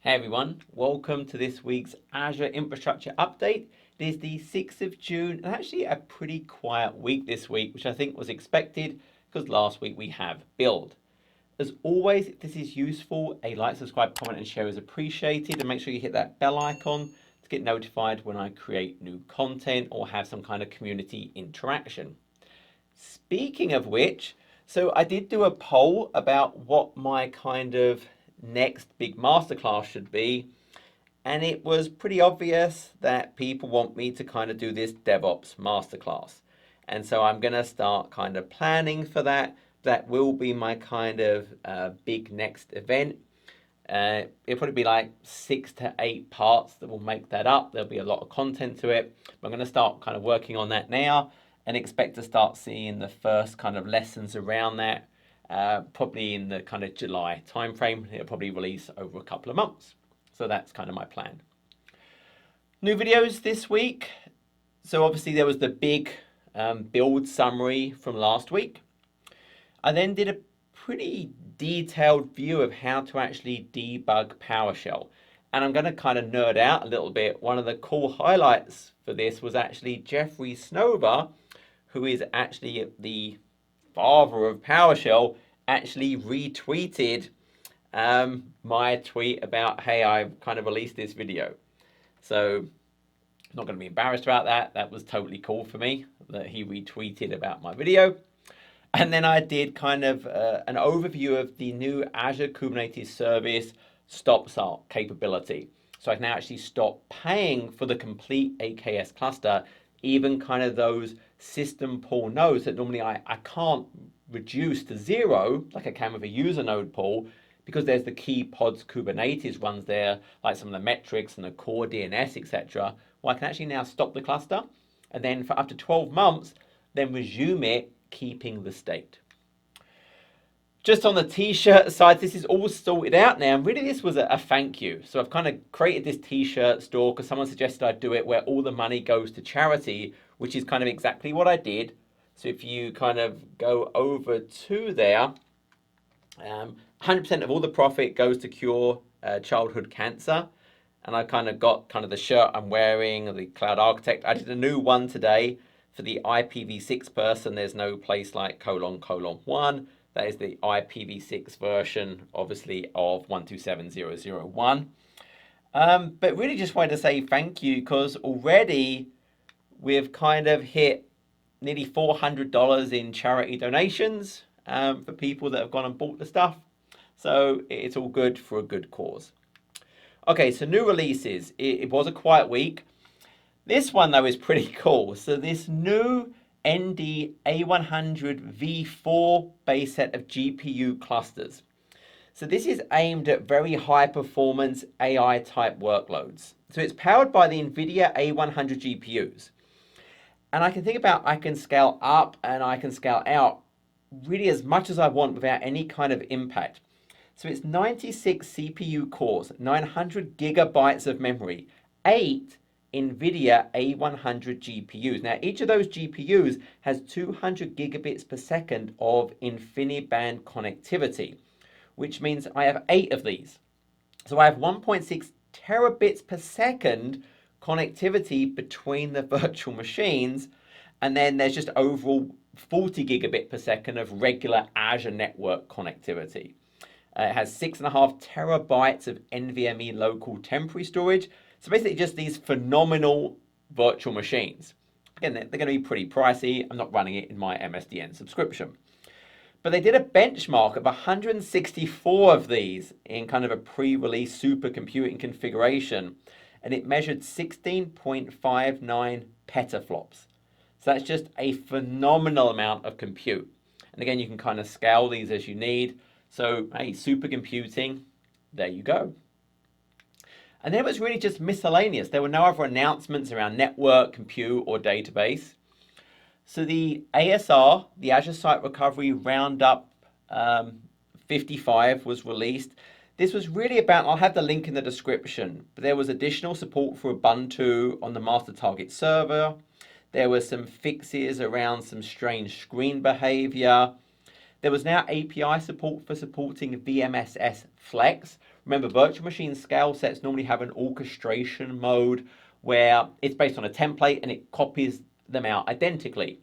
Hey everyone, welcome to this week's Azure Infrastructure Update. It is the 6th of June and actually a pretty quiet week this week, which I think was expected because last week we have build. As always, if this is useful, a like, subscribe, comment and share is appreciated, and make sure you hit that bell icon to get notified when I create new content or have some kind of community interaction. Speaking of which, so I did do a poll about what my kind of next big masterclass should be, and it was pretty obvious that people want me to kind of do this DevOps masterclass. And so I'm going to start kind of planning for that. That will be my kind of big next event. It'll probably be like 6 to 8 parts that will make that up. There'll be a lot of content to it. But I'm going to start kind of working on that now and expect to start seeing the first kind of lessons around that probably in the kind of July timeframe. It'll probably release over a couple of months. So that's kind of my plan. New videos this week. So obviously there was the big build summary from last week. I then did a pretty detailed view of how to actually debug PowerShell. And I'm going to kind of nerd out a little bit. One of the cool highlights for this was actually Jeffrey Snover, who is actually the father of PowerShell, actually retweeted my tweet about, hey, I've kind of released this video. So I'm not going to be embarrassed about that. That was totally cool for me that he retweeted about my video. And then I did kind of an overview of the new Azure Kubernetes Service stop-start capability. So I can now actually stop paying for the complete AKS cluster, even kind of those system pool nodes that normally I can't reduce to 0 like I can with a user node pool, because there's the key pods Kubernetes runs there, like some of the metrics and the core DNS, etc. Well, I can actually now stop the cluster and then for up to 12 months, then resume it, keeping the state. Just on the t-shirt side, this is all sorted out now. And really this was a thank you. So I've kind of created this t-shirt store because someone suggested I do it where all the money goes to charity, which is kind of exactly what I did. So if you kind of go over to there, 100% of all the profit goes to cure childhood cancer. And I kind of got kind of the shirt I'm wearing, the Cloud Architect. I did a new one today for the IPv6 person. There's no place like : 1. That is the IPv6 version, obviously, of 127.0.0.1. But really just wanted to say thank you, because already we've kind of hit nearly $400 in charity donations for people that have gone and bought the stuff. So it's all good for a good cause. Okay, so new releases. It was a quiet week. This one, though, is pretty cool. So this new ND A100 V4 base set of GPU clusters. So this is aimed at very high performance AI type workloads. So it's powered by the NVIDIA A100 GPUs. And I can think about, I can scale up and I can scale out really as much as I want without any kind of impact. So it's 96 CPU cores, 900 gigabytes of memory, 8 NVIDIA A100 GPUs. Now, each of those GPUs has 200 gigabits per second of InfiniBand connectivity, which means I have 8 of these. So I have 1.6 terabits per second connectivity between the virtual machines, and then there's just overall 40 gigabit per second of regular Azure network connectivity. It has 6.5 terabytes of NVMe local temporary storage. So basically just these phenomenal virtual machines. Again, they're going to be pretty pricey. I'm not running it in my MSDN subscription. But they did a benchmark of 164 of these in kind of a pre-release supercomputing configuration, and it measured 16.59 petaflops. So that's just a phenomenal amount of compute. And again, you can kind of scale these as you need. So, hey, supercomputing, there you go. And then it was really just miscellaneous. There were no other announcements around network, compute, or database. So the ASR, the Azure Site Recovery Roundup 55 was released. This was really about, I'll have the link in the description, but there was additional support for Ubuntu on the master target server. There were some fixes around some strange screen behavior. There was now API support for supporting VMSS Flex. Remember, virtual machine scale sets normally have an orchestration mode where it's based on a template and it copies them out identically.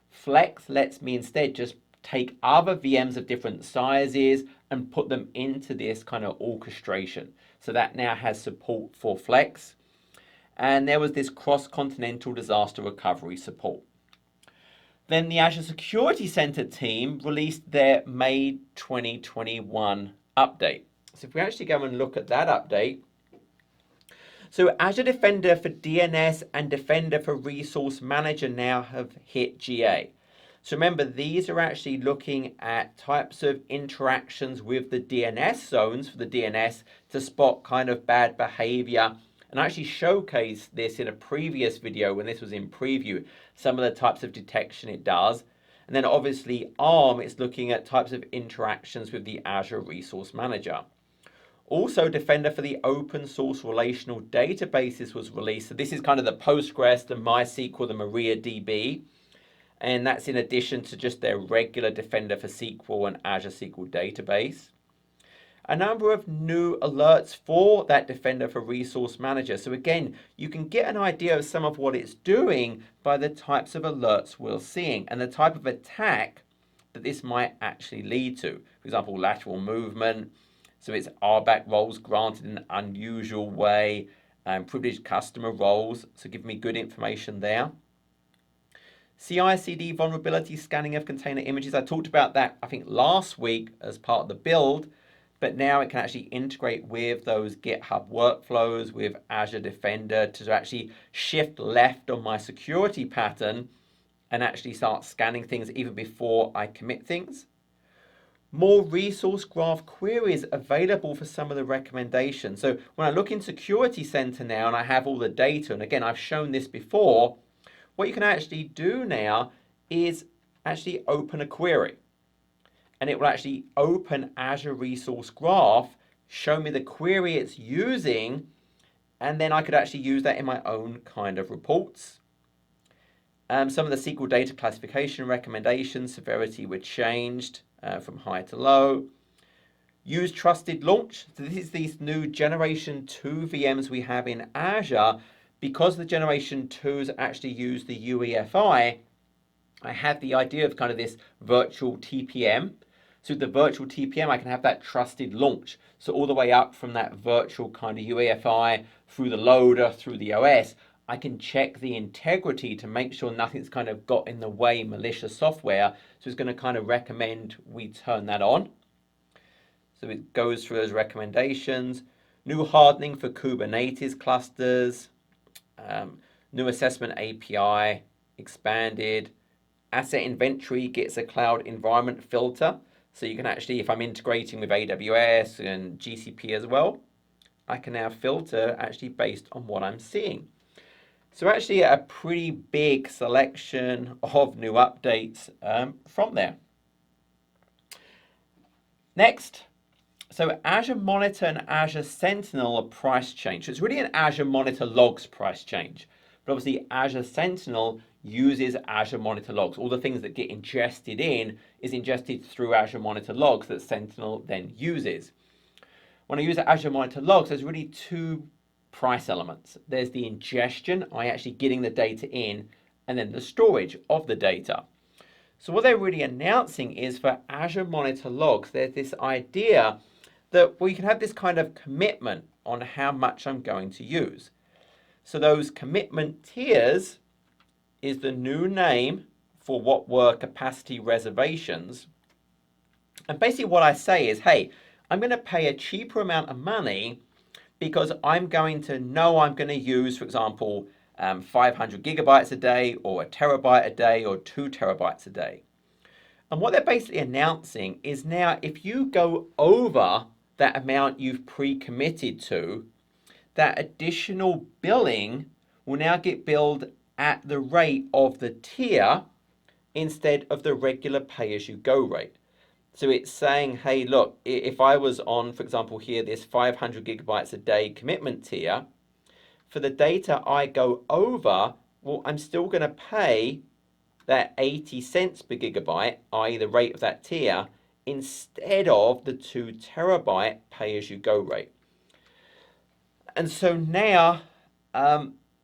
Flex lets me instead just take other VMs of different sizes and put them into this kind of orchestration. So that now has support for Flex. And there was this cross-continental disaster recovery support. Then the Azure Security Center team released their May 2021 update. So if we actually go and look at that update, so Azure Defender for DNS and Defender for Resource Manager now have hit GA. So remember, these are actually looking at types of interactions with the DNS zones for the DNS to spot kind of bad behavior. And I actually showcased this in a previous video when this was in preview, some of the types of detection it does. And then obviously ARM is looking at types of interactions with the Azure Resource Manager. Also, Defender for the open source relational databases was released. So this is kind of the Postgres, the MySQL, the MariaDB. And that's in addition to just their regular Defender for SQL and Azure SQL database. A number of new alerts for that Defender for Resource Manager. So again, you can get an idea of some of what it's doing by the types of alerts we're seeing and the type of attack that this might actually lead to. For example, lateral movement. So it's RBAC roles granted in an unusual way, privileged customer roles. So give me good information there. CI/CD vulnerability scanning of container images. I talked about that, I think, last week as part of the build, but now it can actually integrate with those GitHub workflows with Azure Defender to actually shift left on my security pattern and actually start scanning things even before I commit things. More resource graph queries available for some of the recommendations. So when I look in Security Center now and I have all the data, and again, I've shown this before, what you can actually do now is actually open a query. And it will actually open Azure Resource Graph, show me the query it's using, and then I could actually use that in my own kind of reports. Some of the SQL data classification recommendations, severity were changed from high to low. Use trusted launch. So this is these new generation 2 VMs we have in Azure. Because the generation 2s actually use the UEFI, I had the idea of kind of this virtual TPM. So with the virtual TPM, I can have that trusted launch. So all the way up from that virtual kind of UEFI through the loader, through the OS, I can check the integrity to make sure nothing's kind of got in the way malicious software. So it's going to kind of recommend we turn that on. So it goes through those recommendations. New hardening for Kubernetes clusters. New assessment API expanded. Asset inventory gets a cloud environment filter. So you can actually, if I'm integrating with AWS and GCP as well, I can now filter actually based on what I'm seeing. So actually a pretty big selection of new updates from there. Next, so Azure Monitor and Azure Sentinel are price change. So it's really an Azure Monitor logs price change. But obviously Azure Sentinel uses Azure Monitor logs. All the things that get ingested in is ingested through Azure Monitor logs that Sentinel then uses. When I use Azure Monitor logs, there's really two price elements. There's the ingestion, actually getting the data in, and then the storage of the data. So what they're really announcing is for Azure Monitor logs, there's this idea that we can have this kind of commitment on how much I'm going to use. So those commitment tiers is the new name for what were capacity reservations. And basically what I say is, hey, I'm going to pay a cheaper amount of money because I'm going to know I'm going to use, for example, 500 gigabytes a day or a terabyte a day or 2 terabytes a day. And what they're basically announcing is now if you go over that amount you've pre-committed to, that additional billing will now get billed at the rate of the tier instead of the regular pay-as-you-go rate. So it's saying, hey, look, if I was on, for example, here, this 500 gigabytes a day commitment tier, for the data I go over, well, I'm still going to pay that 80 cents per gigabyte, i.e. the rate of that tier, instead of the 2 terabyte pay-as-you-go rate. And so now,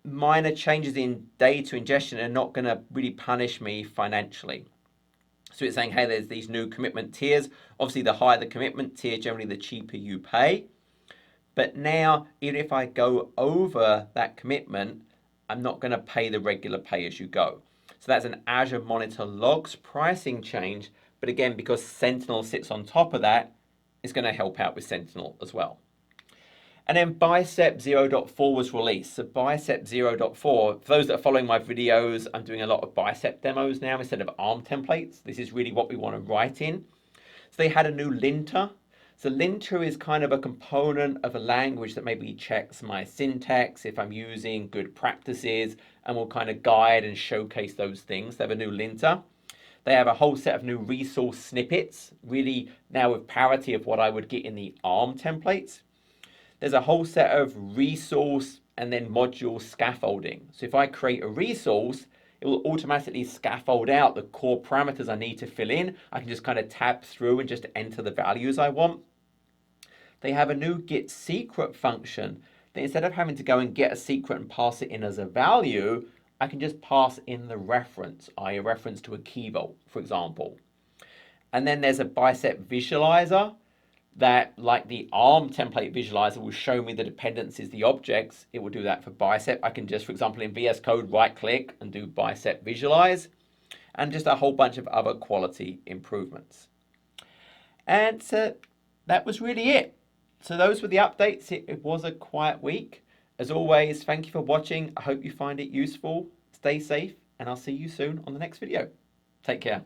minor changes in data ingestion are not going to really punish me financially. So it's saying, hey, there's these new commitment tiers. Obviously, the higher the commitment tier, generally the cheaper you pay. But now, even if I go over that commitment, I'm not going to pay the regular pay as you go. So that's an Azure Monitor Logs pricing change. But again, because Sentinel sits on top of that, it's going to help out with Sentinel as well. And then Bicep 0.4 was released. So Bicep 0.4, for those that are following my videos, I'm doing a lot of Bicep demos now instead of ARM templates. This is really what we want to write in. So they had a new linter. So linter is kind of a component of a language that maybe checks my syntax, if I'm using good practices, and will kind of guide and showcase those things. They have a new linter. They have a whole set of new resource snippets, really now with parity of what I would get in the ARM templates. There's a whole set of resource and then module scaffolding. So if I create a resource, it will automatically scaffold out the core parameters I need to fill in. I can just kind of tab through and just enter the values I want. They have a new get secret function that instead of having to go and get a secret and pass it in as a value, I can just pass in the reference, i.e. a reference to a key vault, for example. And then there's a Bicep visualizer that, like the ARM template visualizer, will show me the dependencies, the objects. It will do that for Bicep. I can just, for example, in VS Code, right click and do Bicep visualize, and just a whole bunch of other quality improvements. And so that was really it. So those were the updates. It was a quiet week. As always, thank you for watching. I hope you find it useful. Stay safe, and I'll see you soon on the next video. Take care.